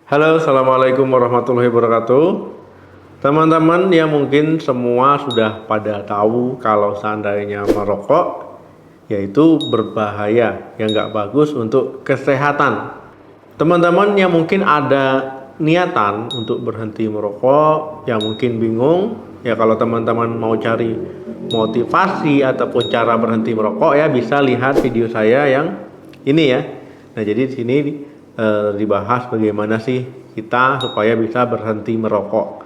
Halo, assalamualaikum warahmatullahi wabarakatuh. Teman-teman yang mungkin semua sudah pada tahu kalau seandainya merokok yaitu berbahaya, yang nggak bagus untuk kesehatan. Teman-teman yang mungkin ada niatan untuk berhenti merokok, yang mungkin bingung, ya kalau teman-teman mau cari motivasi ataupun cara berhenti merokok ya bisa lihat video saya yang ini ya. Nah, jadi di sini dibahas bagaimana sih kita supaya bisa berhenti merokok.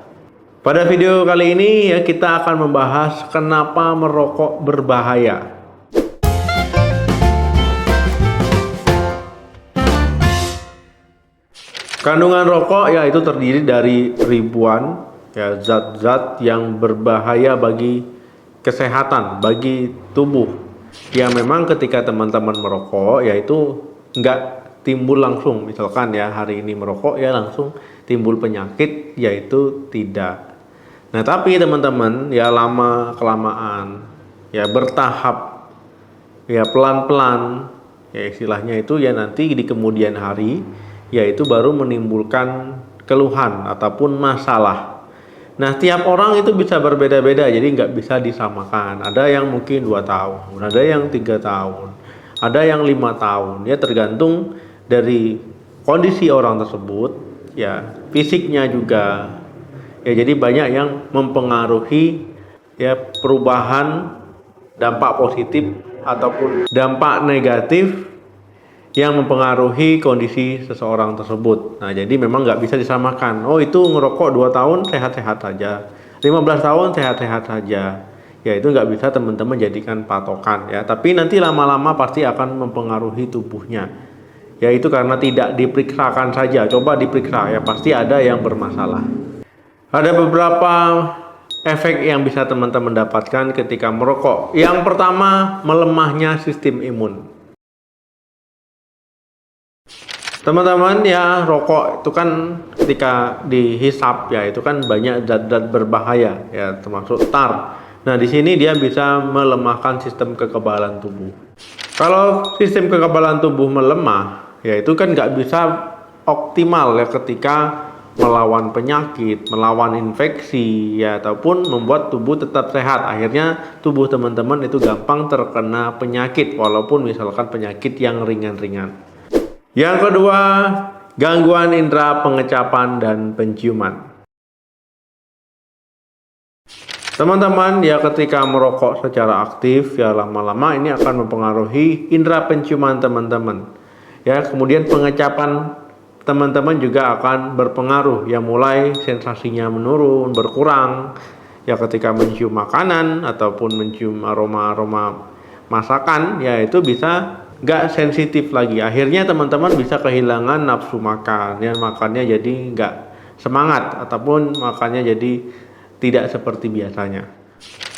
Pada video kali ini ya kita akan membahas kenapa merokok berbahaya. Kandungan rokok ya itu terdiri dari ribuan ya zat-zat yang berbahaya bagi kesehatan, bagi tubuh. Ya memang ketika teman-teman merokok yaitu nggak timbul langsung, misalkan ya hari ini merokok ya langsung timbul penyakit, yaitu tidak. Nah tapi teman-teman ya lama kelamaan ya bertahap ya pelan-pelan ya istilahnya itu ya nanti di kemudian hari yaitu baru menimbulkan keluhan ataupun masalah. Nah tiap orang itu bisa berbeda-beda, jadi nggak bisa disamakan. Ada yang mungkin 2 tahun, ada yang 3 tahun, ada yang 5 tahun, ya tergantung dari kondisi orang tersebut, ya fisiknya juga. Ya jadi banyak yang mempengaruhi ya perubahan dampak positif ataupun dampak negatif yang mempengaruhi kondisi seseorang tersebut. Nah jadi memang nggak bisa disamakan. Oh itu ngerokok 2 tahun sehat-sehat saja, 15 tahun sehat-sehat saja. Ya itu nggak bisa teman-teman jadikan patokan ya. Tapi nanti lama-lama pasti akan mempengaruhi tubuhnya. Ya itu karena tidak diperiksakan saja. Coba diperiksa ya pasti ada yang bermasalah. Ada beberapa efek yang bisa teman-teman dapatkan ketika merokok. Yang pertama, melemahnya sistem imun. Teman-teman ya rokok itu kan ketika dihisap ya itu kan banyak zat-zat berbahaya ya termasuk tar. Nah di sini dia bisa melemahkan sistem kekebalan tubuh. Kalau sistem kekebalan tubuh melemah ya itu kan nggak bisa optimal ya ketika melawan penyakit, melawan infeksi ya ataupun membuat tubuh tetap sehat. Akhirnya tubuh teman-teman itu gampang terkena penyakit walaupun misalkan penyakit yang ringan-ringan. Yang kedua, gangguan indera pengecapan dan penciuman. Teman-teman, ya ketika merokok secara aktif, ya lama-lama ini akan mempengaruhi indera penciuman teman-teman. Ya, kemudian pengecapan teman-teman juga akan berpengaruh, ya mulai sensasinya menurun, berkurang. Ya ketika mencium makanan ataupun mencium aroma-aroma masakan, ya itu bisa nggak sensitif lagi. Akhirnya teman-teman bisa kehilangan nafsu makan, ya makannya jadi nggak semangat ataupun makannya jadi tidak seperti biasanya.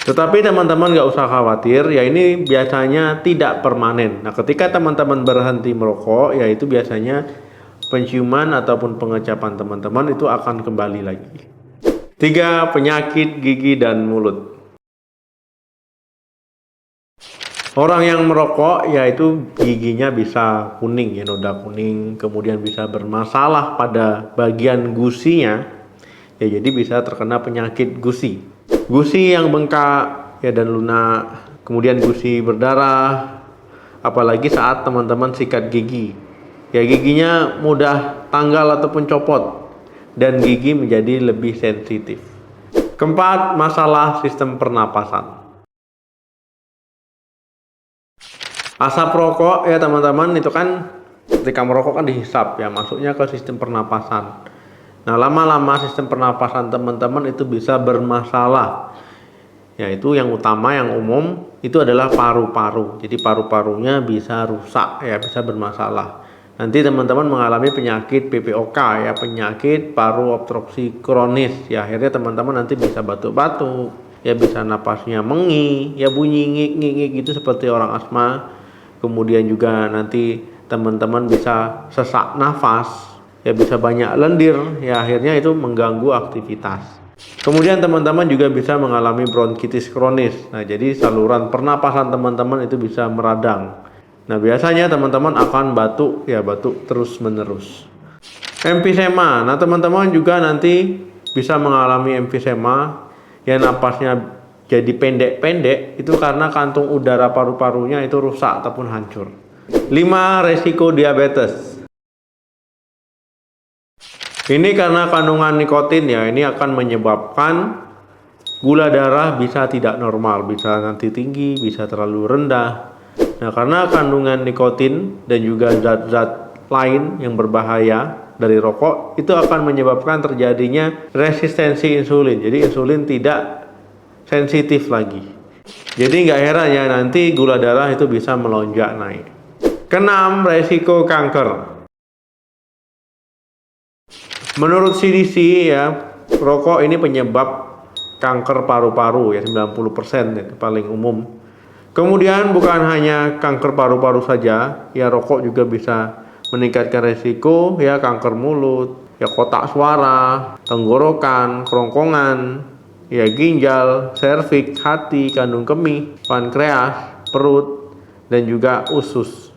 Tetapi teman-teman nggak usah khawatir, ya ini biasanya tidak permanen. Nah ketika teman-teman berhenti merokok, ya itu biasanya penciuman ataupun pengecapan teman-teman itu akan kembali lagi. 3. Penyakit gigi dan mulut. Orang yang merokok yaitu giginya bisa kuning ya, noda kuning, kemudian bisa bermasalah pada bagian gusinya ya, jadi bisa terkena penyakit gusi. Gusi yang bengkak ya dan lunak, kemudian gusi berdarah, apalagi saat teman-teman sikat gigi. Ya giginya mudah tanggal ataupun copot dan gigi menjadi lebih sensitif. Keempat, masalah sistem pernapasan. Asap rokok ya teman-teman itu kan ketika merokok kan dihisap ya, masuknya ke sistem pernapasan. Nah lama-lama sistem pernapasan teman-teman itu bisa bermasalah. Yaitu yang utama yang umum itu adalah paru-paru. Jadi paru-parunya bisa rusak ya, bisa bermasalah. Nanti teman-teman mengalami penyakit PPOK ya, penyakit paru obstruksi kronis ya, akhirnya teman-teman nanti bisa batuk-batuk ya, bisa napasnya mengi ya, bunyi ngik-ngik gitu seperti orang asma. Kemudian juga nanti teman-teman bisa sesak nafas ya, bisa banyak lendir ya, akhirnya itu mengganggu aktivitas. Kemudian teman-teman juga bisa mengalami bronkitis kronis. Nah jadi saluran pernapasan teman-teman itu bisa meradang. Nah biasanya teman-teman akan batuk ya, batuk terus menerus. Emfisema. Nah, teman-teman juga nanti bisa mengalami emfisema yang napasnya jadi pendek-pendek itu karena kantung udara paru-parunya itu rusak ataupun hancur. 5. Resiko diabetes. Ini karena kandungan nikotin ya, ini akan menyebabkan gula darah bisa tidak normal, bisa nanti tinggi, bisa terlalu rendah. Nah, karena kandungan nikotin dan juga zat-zat lain yang berbahaya dari rokok itu akan menyebabkan terjadinya resistensi insulin. Jadi insulin tidak sensitif lagi. Jadi nggak heran ya nanti gula darah itu bisa melonjak naik. Keenam, resiko kanker. Menurut CDC ya, rokok ini penyebab kanker paru-paru ya 90% itu paling umum. Kemudian bukan hanya kanker paru-paru saja, ya rokok juga bisa meningkatkan resiko ya kanker mulut, ya kotak suara, tenggorokan, kerongkongan, ya ginjal, serviks, hati, kandung kemih, pankreas, perut, dan juga usus.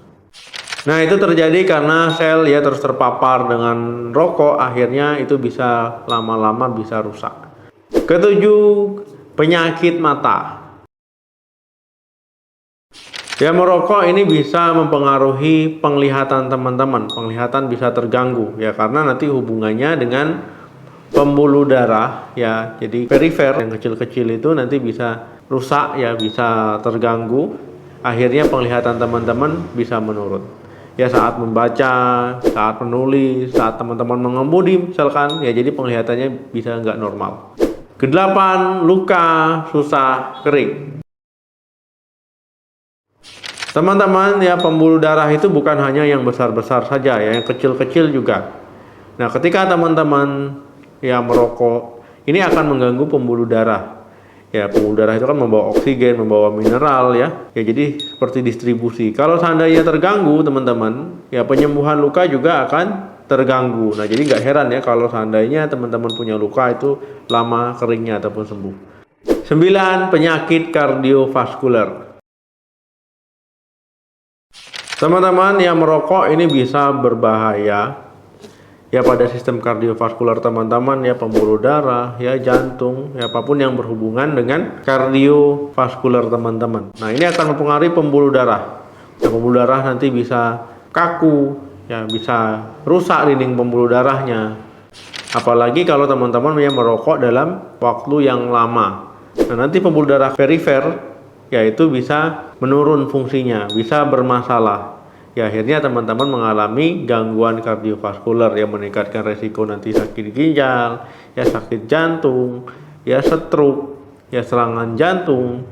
Nah, itu terjadi karena sel ya terus terpapar dengan rokok, akhirnya itu bisa lama-lama bisa rusak. Ketujuh, penyakit mata. Ya, merokok ini bisa mempengaruhi penglihatan teman-teman. Penglihatan bisa terganggu ya karena nanti hubungannya dengan pembuluh darah ya. Jadi perifer yang kecil-kecil itu nanti bisa rusak ya, bisa terganggu. Akhirnya penglihatan teman-teman bisa menurun. Ya saat membaca, saat menulis, saat teman-teman mengemudi misalkan ya, jadi penglihatannya bisa nggak normal. Kedelapan, luka susah kering. Teman-teman ya, pembuluh darah itu bukan hanya yang besar-besar saja ya, yang kecil-kecil juga. Nah, ketika teman-teman ya merokok, ini akan mengganggu pembuluh darah. Ya, pembuluh darah itu kan membawa oksigen, membawa mineral ya. Ya, jadi seperti distribusi. Kalau seandainya terganggu, teman-teman, ya penyembuhan luka juga akan terganggu. Nah, jadi nggak heran ya kalau seandainya teman-teman punya luka itu lama keringnya ataupun sembuh. 9. Penyakit kardiovaskuler. Teman-teman yang merokok ini bisa berbahaya ya pada sistem kardiovaskuler teman-teman ya, pembuluh darah ya, jantung ya, apapun yang berhubungan dengan kardiovaskuler teman-teman. Nah, ini akan mempengaruhi pembuluh darah. Ya, pembuluh darah nanti bisa kaku ya, bisa rusak dinding pembuluh darahnya. Apalagi kalau teman-teman yang merokok dalam waktu yang lama. Nah, nanti pembuluh darah perifer yaitu bisa menurun fungsinya, bisa bermasalah. Ya, akhirnya teman-teman mengalami gangguan kardiovaskuler yang meningkatkan resiko nanti sakit ginjal, ya sakit jantung, ya stroke, ya serangan jantung.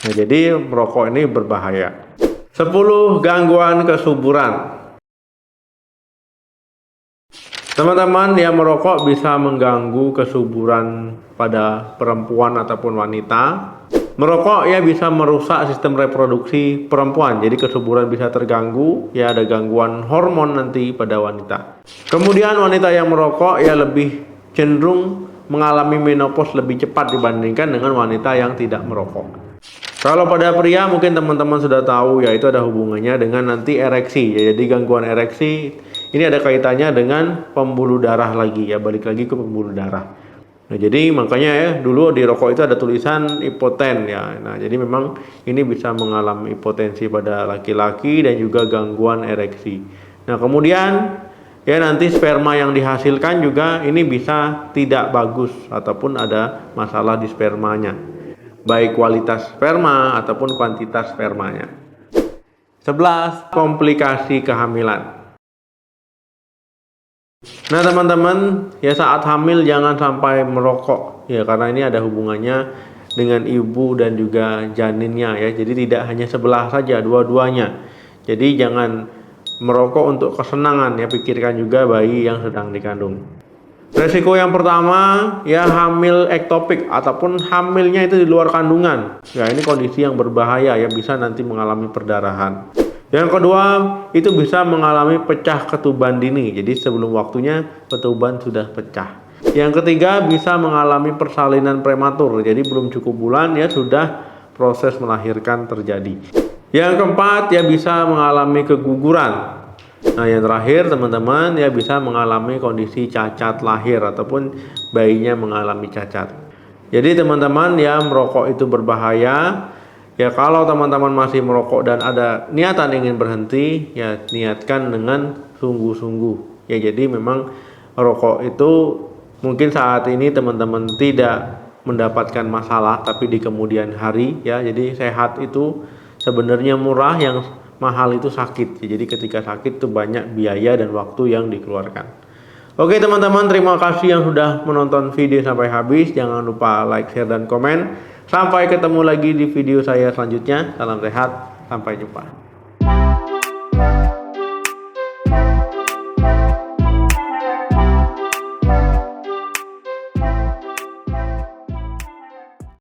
Nah, jadi merokok ini berbahaya. 10. Gangguan kesuburan. Teman-teman yang merokok bisa mengganggu kesuburan pada perempuan ataupun wanita. Merokok ya bisa merusak sistem reproduksi perempuan, jadi kesuburan bisa terganggu, ya ada gangguan hormon nanti pada wanita. Kemudian wanita yang merokok ya lebih cenderung mengalami menopause lebih cepat dibandingkan dengan wanita yang tidak merokok. Kalau pada pria mungkin teman-teman sudah tahu ya, itu ada hubungannya dengan nanti ereksi ya, jadi gangguan ereksi ini ada kaitannya dengan pembuluh darah lagi ya, balik lagi ke pembuluh darah. Nah, jadi makanya ya dulu di rokok itu ada tulisan hipoten ya. Nah, jadi memang ini bisa mengalami hipotensi pada laki-laki dan juga gangguan ereksi. Nah, kemudian ya nanti sperma yang dihasilkan juga ini bisa tidak bagus ataupun ada masalah di spermanya. Baik kualitas sperma ataupun kuantitas spermanya. 11. Komplikasi kehamilan. Nah, teman-teman ya saat hamil jangan sampai merokok ya, karena ini ada hubungannya dengan ibu dan juga janinnya ya, jadi tidak hanya sebelah saja, dua-duanya. Jadi jangan merokok untuk kesenangan ya, pikirkan juga bayi yang sedang dikandung. Resiko yang pertama ya hamil ektopik ataupun hamilnya itu di luar kandungan ya, ini kondisi yang berbahaya ya, bisa nanti mengalami perdarahan. Yang kedua, itu bisa mengalami pecah ketuban dini. Jadi sebelum waktunya ketuban sudah pecah. Yang ketiga, bisa mengalami persalinan prematur. Jadi belum cukup bulan ya sudah proses melahirkan terjadi. Yang keempat, ya bisa mengalami keguguran. Nah, yang terakhir teman-teman ya bisa mengalami kondisi cacat lahir ataupun bayinya mengalami cacat. Jadi teman-teman ya merokok itu berbahaya. Ya kalau teman-teman masih merokok dan ada niatan ingin berhenti, ya niatkan dengan sungguh-sungguh. Ya jadi memang rokok itu mungkin saat ini teman-teman tidak mendapatkan masalah, tapi di kemudian hari ya. Jadi sehat itu sebenarnya murah, yang mahal itu sakit. Ya, jadi ketika sakit itu banyak biaya dan waktu yang dikeluarkan. Oke teman-teman, terima kasih yang sudah menonton video sampai habis. Jangan lupa like, share, dan komen. Sampai ketemu lagi di video saya selanjutnya. Salam sehat, sampai jumpa.